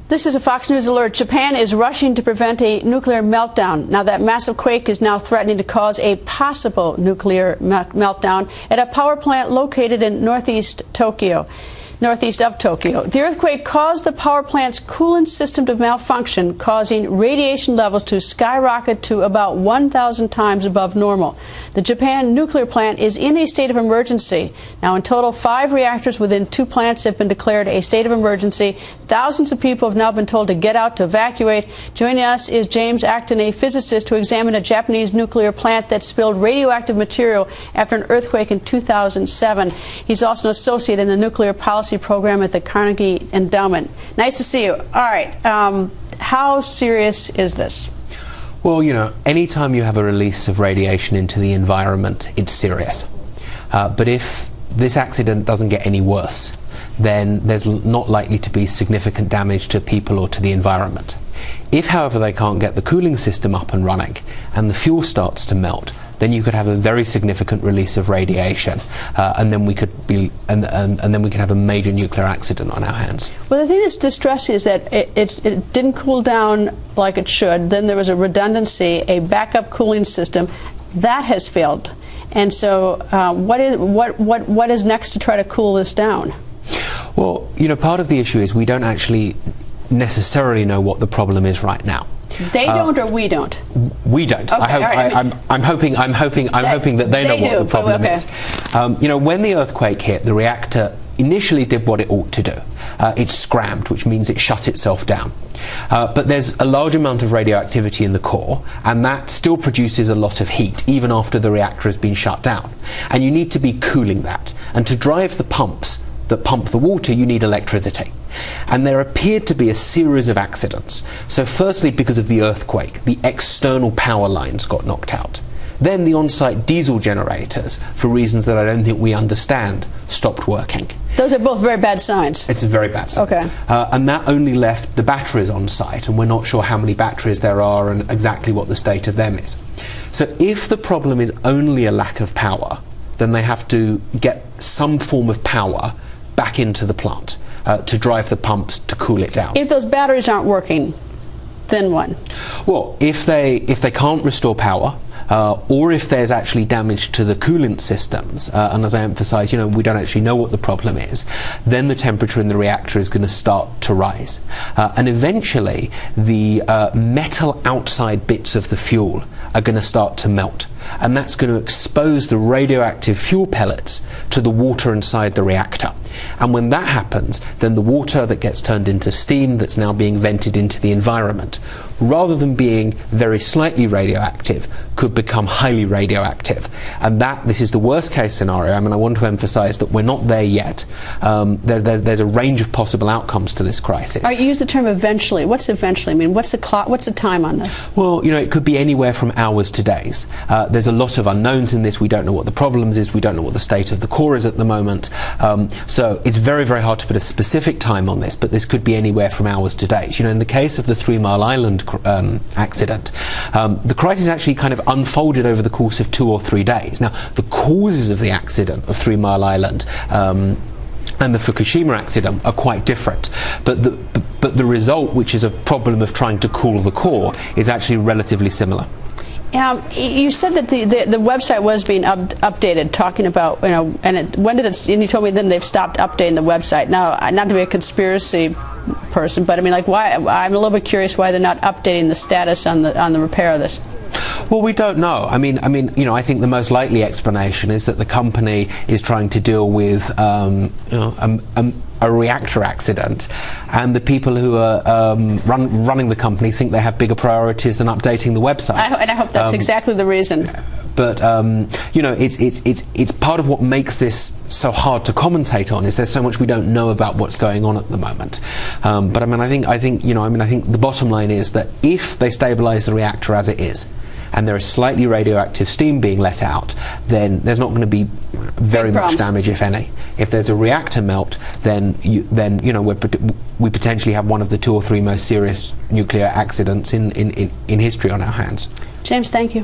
This is a Fox News alert. Japan is rushing to prevent a nuclear meltdown. Now, that massive quake is now threatening to cause a possible nuclear meltdown at a power plant located in northeast of Tokyo. The earthquake caused the power plant's coolant system to malfunction, causing radiation levels to skyrocket to about 1,000 times above normal. The Japan nuclear plant is in a state of emergency. Now, in total, 5 reactors within 2 plants have been declared a state of emergency. Thousands of people have now been told to get out, to evacuate. Joining us is James Acton, a physicist who examined a Japanese nuclear plant that spilled radioactive material after an earthquake in 2007. He's also an associate in the nuclear policy program at the Carnegie Endowment. Nice to see you. All right. How serious is this? Well, you know, anytime you have a release of radiation into the environment, it's serious. But if this accident doesn't get any worse, then there's not likely to be significant damage to people or to the environment. If, however, they can't get the cooling system up and running and the fuel starts to melt, then you could have a very significant release of radiation, and then we could have a major nuclear accident on our hands. Well, the thing that's distressing is that it didn't cool down like it should. Then there was a redundancy, a backup cooling system that has failed. And so, what is next to try to cool this down? Well, you know, part of the issue is we don't actually necessarily know what the problem is right now. They don't, or we don't? We don't. Okay, I'm hoping that they know what the problem is. You know, when the earthquake hit, the reactor initially did what it ought to do. It scrammed, which means it shut itself down. But there's a large amount of radioactivity in the core, and that still produces a lot of heat, even after the reactor has been shut down. And you need to be cooling that. And to drive the pumps that pump the water, you need electricity. And there appeared to be a series of accidents. So firstly, because of the earthquake, the external power lines got knocked out. Then the on-site diesel generators, for reasons that I don't think we understand, stopped working. Those are both very bad signs. It's a very bad sign. Okay. And that only left the batteries on site, and we're not sure how many batteries there are and exactly what the state of them is. So if the problem is only a lack of power, then they have to get some form of power back into the plant to drive the pumps to cool it down. If those batteries aren't working, then what? Well, if they can't restore power, or if there's actually damage to the coolant systems, and as I emphasise, you know, we don't actually know what the problem is, then the temperature in the reactor is going to start to rise. And eventually, the metal outside bits of the fuel are going to start to melt. And that's going to expose the radioactive fuel pellets to the water inside the reactor. And when that happens, then the water that gets turned into steam that's now being vented into the environment, rather than being very slightly radioactive, could become highly radioactive. And this is the worst case scenario. I mean, I want to emphasize that we're not there yet. There's a range of possible outcomes to this crisis. All right, you use the term eventually. What's eventually? I mean, what's the clock? What's the time on this? Well, you know, it could be anywhere from hours to days. There's a lot of unknowns in this. We don't know what the problems is. We don't know what the state of the core is at the moment. So it's very, very hard to put a specific time on this, but this could be anywhere from hours to days. You know, in the case of the 3 Mile Island accident, the crisis actually kind of unfolded over the course of 2 or 3 days. Now, the causes of the accident of 3 Mile Island and the Fukushima accident are quite different, but the result, which is a problem of trying to cool the core, is actually relatively similar. You said that the website was being updated, talking about, you know, and you told me then they've stopped updating the website. Now, not to be a conspiracy person, but I mean, like, why? I'm a little bit curious why they're not updating the status on the repair of this. Well, we don't know. I mean, you know, I think the most likely explanation is that the company is trying to deal with a reactor accident, and the people who are running the company think they have bigger priorities than updating the website. And I hope that's exactly the reason. But you know, it's part of what makes this so hard to commentate on. Is there's so much we don't know about what's going on at the moment. But I mean, I think the bottom line is that if they stabilise the reactor as it is, and there is slightly radioactive steam being let out, then there's not going to be very much damage, if any. If there's a reactor melt, then you know, we potentially have one of the 2 or 3 most serious nuclear accidents in history on our hands. James, thank you.